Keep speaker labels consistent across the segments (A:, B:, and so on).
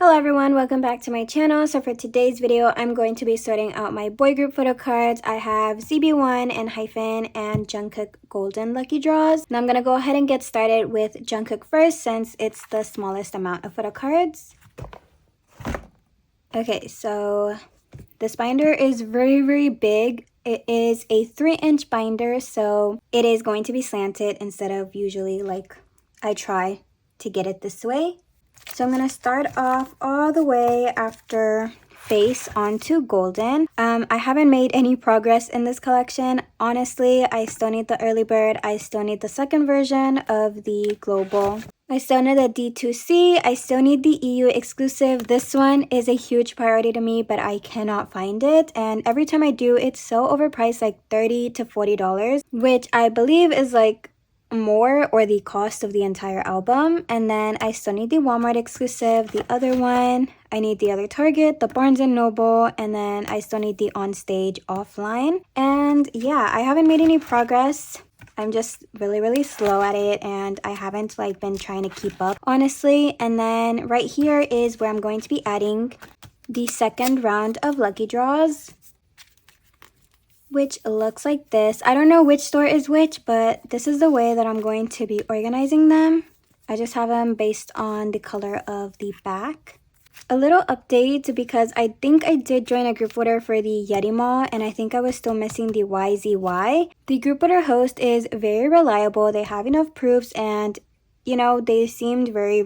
A: Hello everyone, welcome back to my channel. So for today's video, I'm going to be sorting out my boy group photo cards. I have zb1, enhypen, and Jungkook golden lucky draws. Now I'm going to go ahead and get started with Jungkook first since it's the smallest amount of photo cards. Okay, so this binder is very big. It is a 3-inch binder, so it is going to be slanted instead of usually like I try to get it this way. So I'm going to start off all the way after face onto golden. I haven't made any progress in this collection. Honestly, I still need the early bird. I still need the second version of the global. I still need the D2C. I still need the EU exclusive. This one is a huge priority to me, but I cannot find it. And every time I do, it's so overpriced, like $30 to $40, which I believe is like more or the cost of the entire album. And then I still need the Walmart exclusive, the other one. I need the other Target, the Barnes & Noble, and then I still need the On-Stage offline. And yeah, I haven't made any progress. I'm just really slow at it, and I haven't like been trying to keep up, honestly. And then right here is where I'm going to be adding the second round of lucky draws, which looks like this. I don't know which store is which, but this is the way that I'm going to be organizing them. I just have them based on the color of the back. A little update, because I think I did join a group order for the Yeti Mall, and I think I was still missing the YZY. The group order host is very reliable. They have enough proofs, and you know, they seemed very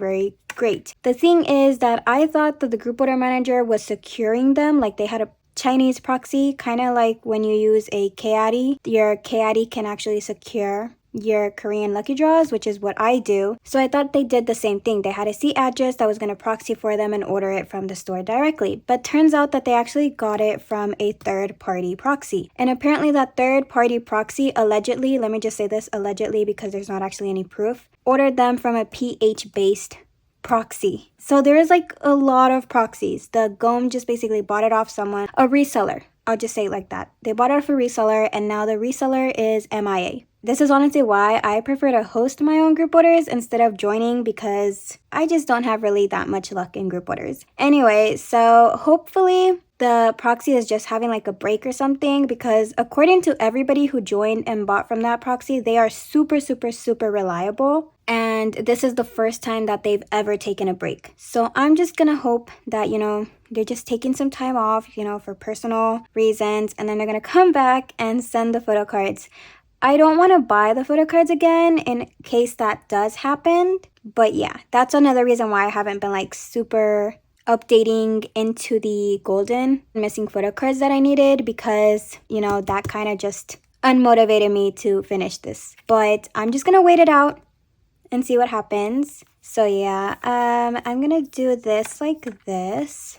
A: great. The thing is that I thought that the group order manager was securing them, like they had a Chinese proxy, kind of like when you use a KADI. Your KADI can actually secure your Korean lucky draws, which is what I do. So I thought they did the same thing. They had a C address that was going to proxy for them and order it from the store directly. But turns out that they actually got it from a third-party proxy. And apparently that third-party proxy allegedly, let me just say this, allegedly, because there's not actually any proof, ordered them from a PH-based proxy. So there is like a lot of proxies. The GOM just basically bought it off someone, a reseller. I'll just say it like that. They bought it off a reseller, and now the reseller is MIA. This is honestly why I prefer to host my own group orders instead of joining, because I just don't have really that much luck in group orders. Anyway, so hopefully the proxy is just having like a break or something, because according to everybody who joined and bought from that proxy, they are super reliable. And this is the first time that they've ever taken a break. So I'm just gonna hope that, you know, they're just taking some time off, you know, for personal reasons, and then they're gonna come back and send the photo cards. I don't want to buy the photo cards again in case that does happen. But yeah, that's another reason why I haven't been like super updating into the golden missing photo cards that I needed, because, you know, that kind of just unmotivated me to finish this. But I'm just gonna wait it out and see what happens. So yeah, I'm gonna do this like this.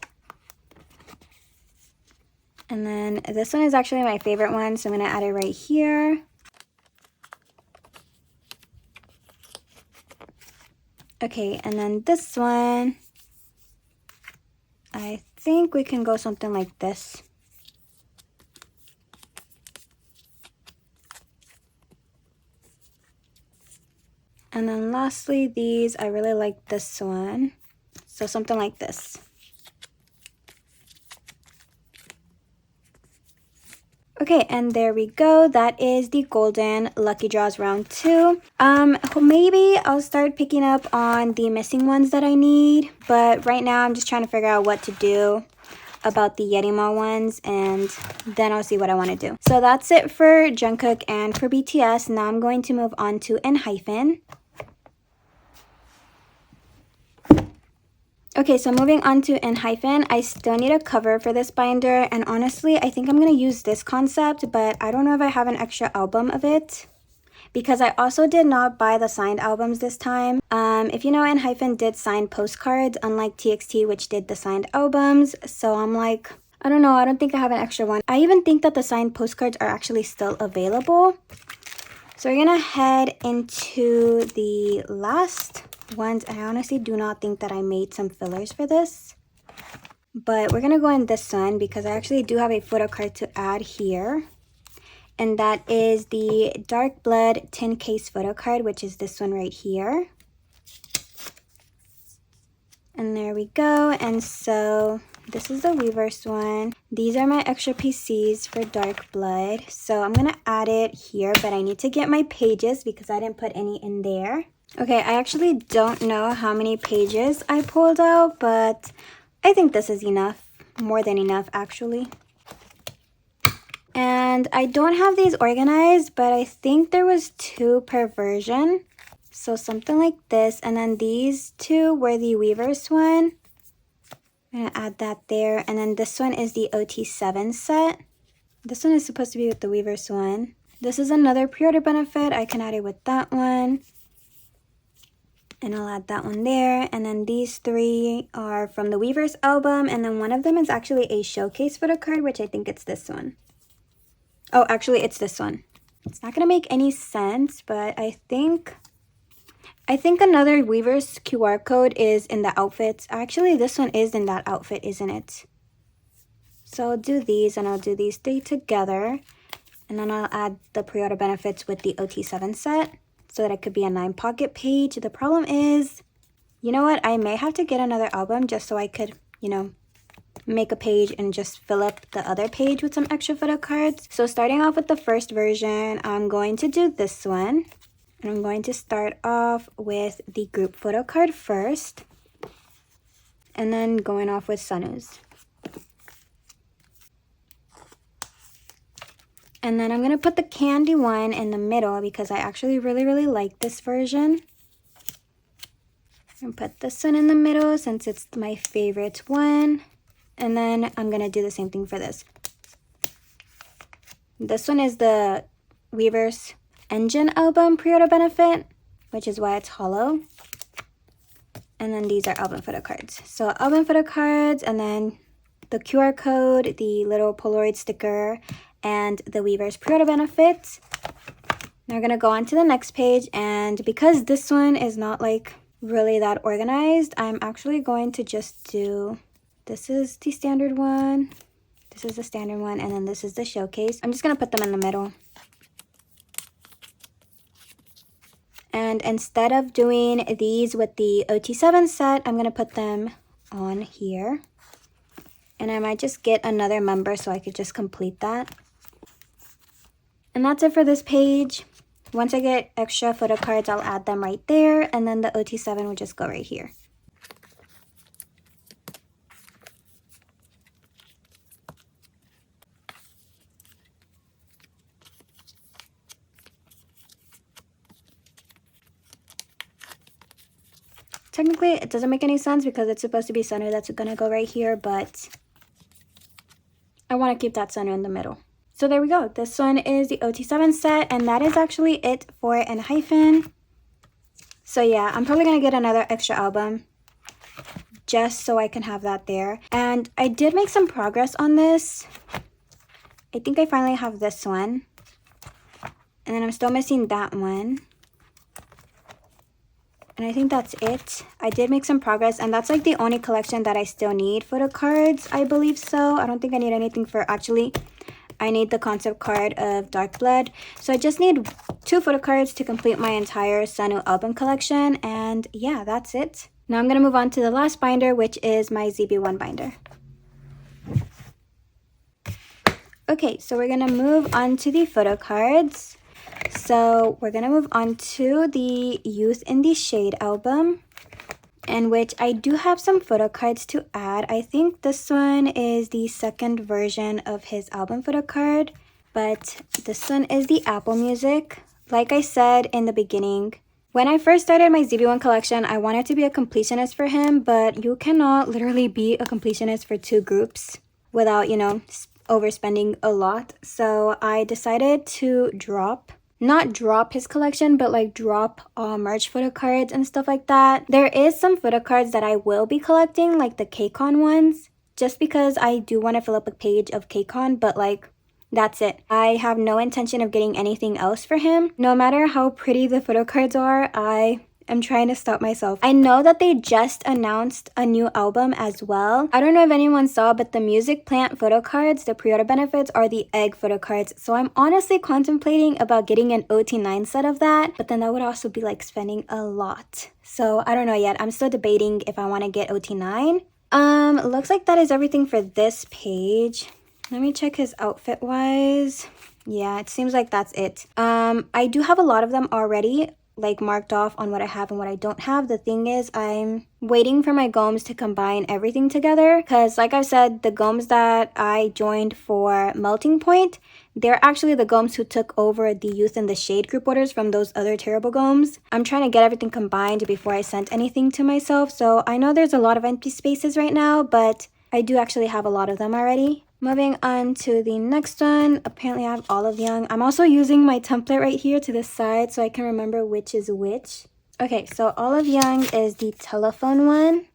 A: And then this one is actually my favorite one, so I'm gonna add it right here. Okay, and then this one, I think we can go something like this. And then lastly, these, I really like this one. So something like this. Okay, and there we go. That is the golden lucky draws round 2. Maybe I'll start picking up on the missing ones that I need, but right now I'm just trying to figure out what to do about the Yeti Mall ones, and then I'll see what I want to do. So that's it for Jungkook and for BTS. Now I'm going to move on to enhypen. Okay, so moving on to enhypen, I still need a cover for this binder, and honestly, I think I'm going to use this concept, but I don't know if I have an extra album of it, because I also did not buy the signed albums this time. If you know, enhypen did signed postcards, unlike TXT, which did the signed albums, so I'm like, I don't know, I don't think I have an extra one. I even think that the signed postcards are actually still available. So we're going to head into the last ones. I honestly do not think that I made some fillers for this, but we're gonna go in this one because I actually do have a photo card to add here, and that is the Dark Blood tin case photo card, which is this one right here. And there we go. And so this is the Weverse one. These are my extra PCs for Dark Blood. So I'm going to add it here, but I need to get my pages because I didn't put any in there. Okay, I actually don't know how many pages I pulled out, but I think this is enough. More than enough, actually. And I don't have these organized, but I think there was 2 per version. So something like this. And then these 2 were the Weverse one. I'm going to add that there. And then this one is the OT7 set. This one is supposed to be with the Weverse one. This is another pre-order benefit. I can add it with that one. And I'll add that one there. And then these 3 are from the Weverse album. And then one of them is actually a showcase photo card, which I think it's this one. Oh, actually, it's this one. It's not going to make any sense, but I think another Weverse QR code is in the outfits. Actually, this one is in that outfit, isn't it? So I'll do these, and I'll do these 3 together. And then I'll add the pre-order benefits with the OT7 set so that it could be a 9 pocket page. The problem is, you know what? I may have to get another album just so I could, you know, make a page and just fill up the other page with some extra photo cards. So starting off with the first version, I'm going to do this one. And I'm going to start off with the group photo card first. And then going off with Sunwoo's. And then I'm going to put the candy one in the middle because I actually really like this version. And put this one in the middle since it's my favorite one. And then I'm going to do the same thing for this. This one is the Weverse Engine album pre-order benefit, which is why it's hollow. And then these are album photo cards. So album photo cards, and then the QR code, the little Polaroid sticker, and the Weverse pre-order benefits. Now we're going to go on to the next page, and because this one is not like really that organized, I'm actually going to just do, this is the standard one, this is the standard one, and then this is the showcase. I'm just going to put them in the middle. And instead of doing these with the OT7 set, I'm going to put them on here. And I might just get another member so I could just complete that. And that's it for this page. Once I get extra photo cards, I'll add them right there. And then the OT7 will just go right here. Technically, it doesn't make any sense because it's supposed to be center that's going to go right here, but I want to keep that center in the middle. So there we go. This one is the OT7 set, and that is actually it for enhypen. So yeah, I'm probably going to get another extra album just so I can have that there. And I did make some progress on this. I think I finally have this one. And then I'm still missing that one. And I think that's it. I did make some progress, and that's like the only collection that I still need photo cards, I believe so. I don't think I need anything for, actually, I need the concept card of Dark Blood. So I just need 2 photo cards to complete my entire Sunwoo album collection, and yeah, that's it. Now I'm going to move on to the last binder, which is my zb1 binder. Okay, so we're going to move on to the photo cards. So we're going to move on to the Youth in the Shade album, in which I do have some photo cards to add. I think this one is the second version of his album photo card, but this one is the Apple Music. Like I said in the beginning, when I first started my zb1 collection, I wanted to be a completionist for him, but you cannot literally be a completionist for 2 groups without, you know, overspending a lot. So I decided to not drop his collection, but like drop merch photo cards and stuff like that. There is some photo cards that I will be collecting, like the KCON ones, just because I do want to fill up a page of KCON, but like that's it. I have no intention of getting anything else for him. No matter how pretty the photo cards are, I am trying to stop myself. I know that they just announced a new album as well. I don't know if anyone saw, but the music plant photo cards, the pre-order benefits, are the egg photo cards. So I'm honestly contemplating about getting an OT9 set of that, but then that would also be like spending a lot. So I don't know yet. I'm still debating if I want to get OT9. Looks like that is everything for this page. Let me check his outfit wise. Yeah, it seems like that's it. I do have a lot of them already, like marked off on what I have and what I don't have. The thing is, I'm waiting for my goms to combine everything together, because like I said, the goms that I joined for Melting Point, they're actually the goms who took over the Youth in the Shade group orders from those other terrible goms. I'm trying to get everything combined before I sent anything to myself, so I know there's a lot of empty spaces right now, but I do actually have a lot of them already. Moving on to the next one. Apparently I have Olive Young. I'm also using my template right here to the side so I can remember which is which. Okay, so Olive Young is the telephone one.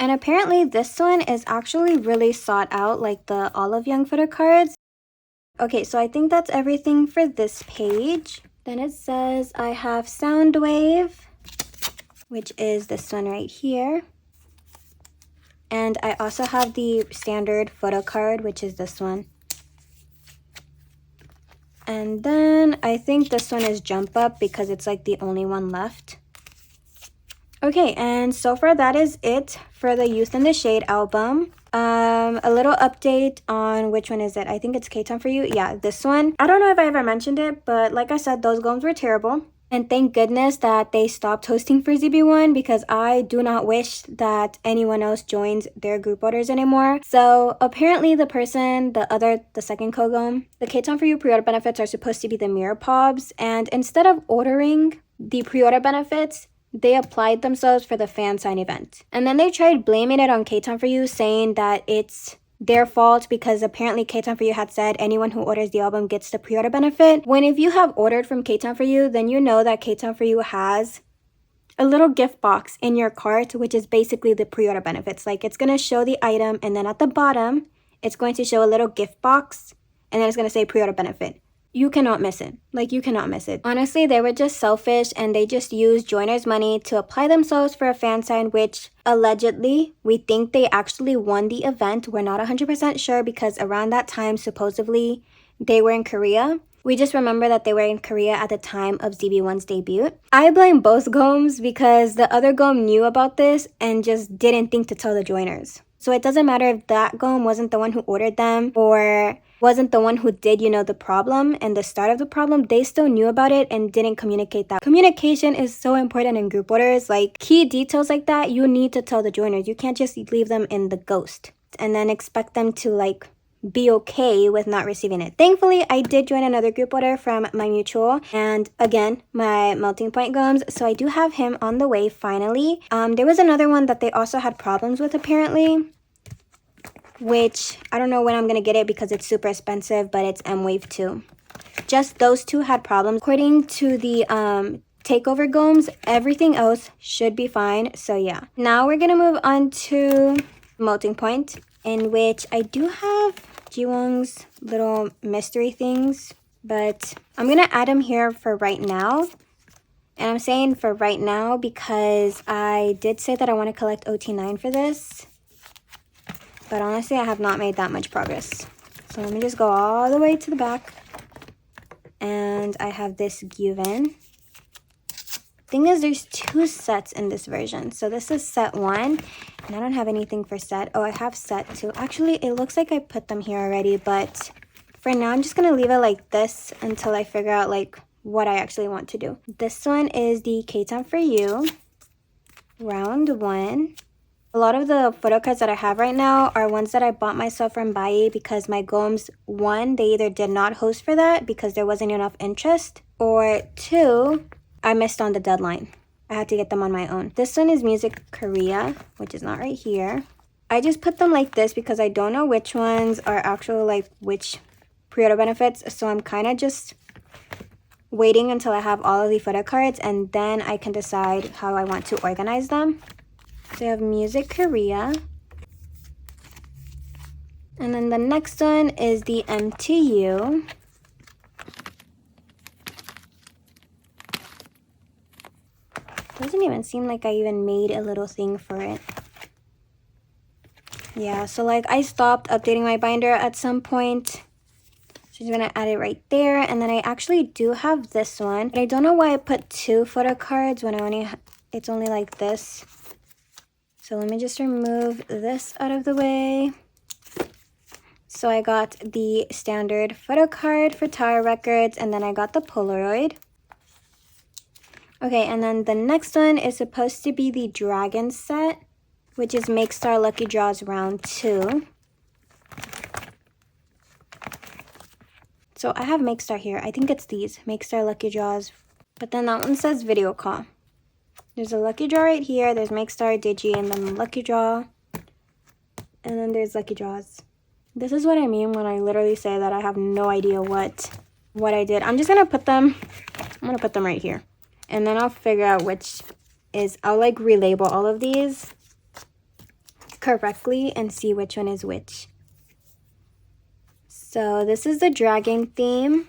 A: And apparently this one is actually really sought out, like the Olive Young photo cards. Okay, so I think that's everything for this page. Then it says I have Soundwave, which is this one right here. And I also have the standard photo card, which is this one. And then I think this one is Jump Up because it's like the only one left. Okay, and so far that is it for the Youth in the Shade album. A little update on which one is it? I think it's K-Time For You. Yeah, this one. I don't know if I ever mentioned it, but like I said, those goms were terrible. And thank goodness that they stopped hosting for zb1, because I do not wish that anyone else joins their group orders anymore. So apparently the person, the second Kogom, the K-Time For You pre-order benefits are supposed to be the mirror pobs. And instead of ordering the pre-order benefits, they applied themselves for the fan sign event. And then they tried blaming it on K-Time For You, saying that it's their fault because apparently K-Time For You had said anyone who orders the album gets the pre-order benefit. When if you have ordered from K-Time For You, then you know that K-Time For You has a little gift box in your cart, which is basically the pre-order benefits. Like, it's going to show the item, and then at the bottom, it's going to show a little gift box, and then it's going to say pre-order benefit. You cannot miss it. Like, you cannot miss it. Honestly, they were just selfish, and they just used joiners' money to apply themselves for a fan sign, which allegedly, we think they actually won the event. We're not 100% sure because around that time, supposedly, they were in Korea. We just remember that they were in Korea at the time of zb1's debut. I blame both goms because the other gom knew about this and just didn't think to tell the joiners. So it doesn't matter if that gom wasn't the one who ordered them or wasn't the one who did, the problem and the start of the problem. They still knew about it and didn't communicate that. Communication is so important in group orders. Like, key details like that, you need to tell the joiners. You can't just leave them in the ghost and then expect them to like be okay with not receiving it. Thankfully, I did join another group order from my mutual, and again, my Melting Point goms, so I do have him on the way finally. There was another one that they also had problems with apparently, which I don't know when I'm gonna get it because it's super expensive, but it's M-Wave 2. Just those two had problems. According to the takeover goms, everything else should be fine. So yeah, now we're gonna move on to Melting Point, in which I do have Jiwong's little mystery things, but I'm gonna add him here for right now. And I'm saying for right now because I did say that I want to collect OT9 for this, but honestly I have not made that much progress. So let me just go all the way to the back, and I have this Gyuven. Thing is, there's two sets in this version. So this is set 1, and I don't have anything for set. Oh, I have set 2. Actually, it looks like I put them here already, but for now, I'm just gonna leave it like this until I figure out like what I actually want to do. This one is the K-Time For You, round 1. A lot of the photo cards that I have right now are ones that I bought myself from Bai because my goms, 1, they either did not host for that because there wasn't enough interest, or 2, I missed on the deadline. I had to get them on my own. This one is Music Korea, which is not right here. I just put them like this because I don't know which ones are actually like which pre-order benefits. So I'm kind of just waiting until I have all of the photo cards, and then I can decide how I want to organize them. So I have Music Korea. And then the next one is the MTU. Doesn't even seem like I even made a little thing for it. Yeah, so like I stopped updating my binder at some point. So I'm gonna add it right there. And then I actually do have this one. But I don't know why I put 2 photo cards when it's only like this. So let me just remove this out of the way. So I got the standard photo card for Tower Records, and then I got the Polaroid. Okay, and then the next one is supposed to be the Dragon set, which is Make Star Lucky Draws Round 2. So I have Make Star here. I think it's these, Make Star Lucky Draws. But then that one says Video Call. There's a Lucky Draw right here. There's Make Star, Digi, and then Lucky Draw. And then there's Lucky Draws. This is what I mean when I literally say that I have no idea what I did. I'm gonna put them right here. And then I'll figure out which is, I'll like relabel all of these correctly and see which one is which. So this is the dragon theme.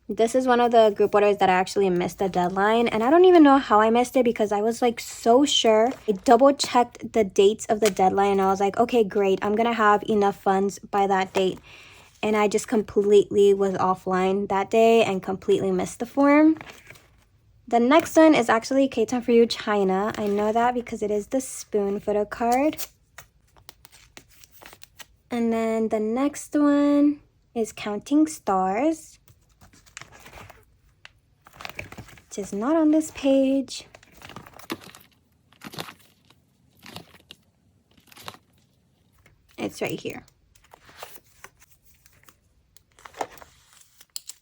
A: This is one of the group orders that I actually missed the deadline. And I don't even know how I missed it because I was like so sure. I double checked the dates of the deadline and I was like, okay, great. I'm going to have enough funds by that date. And I just completely was offline that day and completely missed the form. The next one is actually K-Time For You China. I know that because it is the spoon photo card. And then the next one is Counting Stars, which is not on this page. It's right here.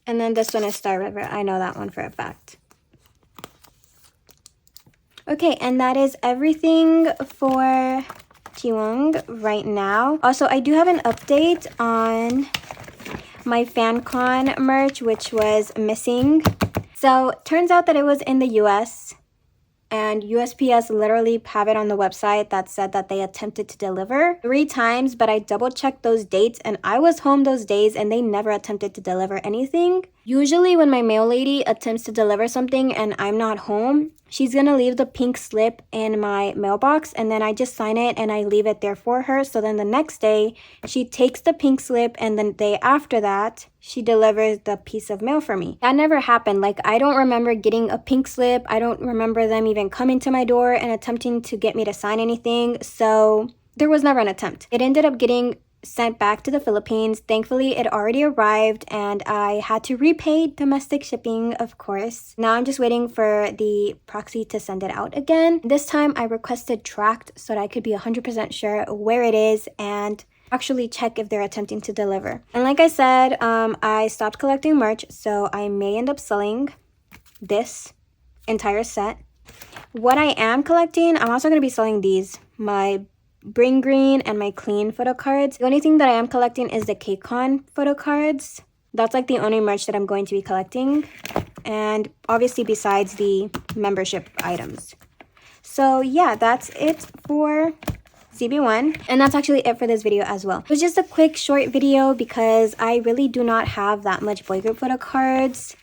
A: And then this one is Star River. I know that one for a fact. Okay, and that is everything for Jiwon right now. Also, I do have an update on my FanCon merch, which was missing. So, turns out that it was in the US, and USPS literally have it on the website that said that they attempted to deliver 3 times, but I double checked those dates and I was home those days and they never attempted to deliver anything. Usually when my mail lady attempts to deliver something and I'm not home, she's gonna leave the pink slip in my mailbox and then I just sign it and I leave it there for her. So then the next day, she takes the pink slip and the day after that, she delivers the piece of mail for me. That never happened. Like, I don't remember getting a pink slip. I don't remember them even coming to my door and attempting to get me to sign anything. So there was never an attempt. It ended up getting sent back to the Philippines. Thankfully, it already arrived and I had to repay domestic shipping, of course. Now I'm just waiting for the proxy to send it out again. This time I requested tracked so that I could be 100% sure where it is and actually check if they're attempting to deliver. And like I said, I stopped collecting merch, so I may end up selling this entire set. What I am collecting, I'm also going to be selling these, my Bring Green and my Clean photo cards. The only thing that I am collecting is the KCON photo cards. That's like the only merch that I'm going to be collecting. And obviously besides the membership items. So yeah, that's it for zb1, and that's actually it for this video as well. It was just a quick short video because I really do not have that much boy group photo cards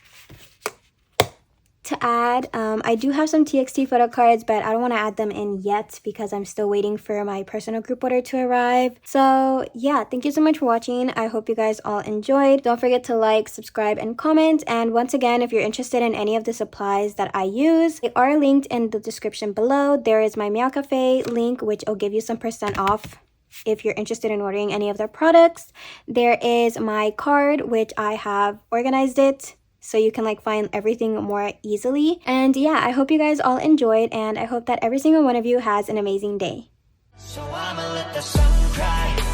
A: to add. I do have some TXT photo cards, but I don't want to add them in yet because I'm still waiting for my personal group order to arrive. So yeah, thank you so much for watching. I hope you guys all enjoyed. Don't forget to like, subscribe, and comment. And once again, if you're interested in any of the supplies that I use, they are linked in the description below. There is my Meow Cafe link, which will give you some % off if you're interested in ordering any of their products. There is my card, which I have organized it so you can like find everything more easily. And yeah, I hope you guys all enjoyed and I hope that every single one of you has an amazing day. So I'ma let the sun cry.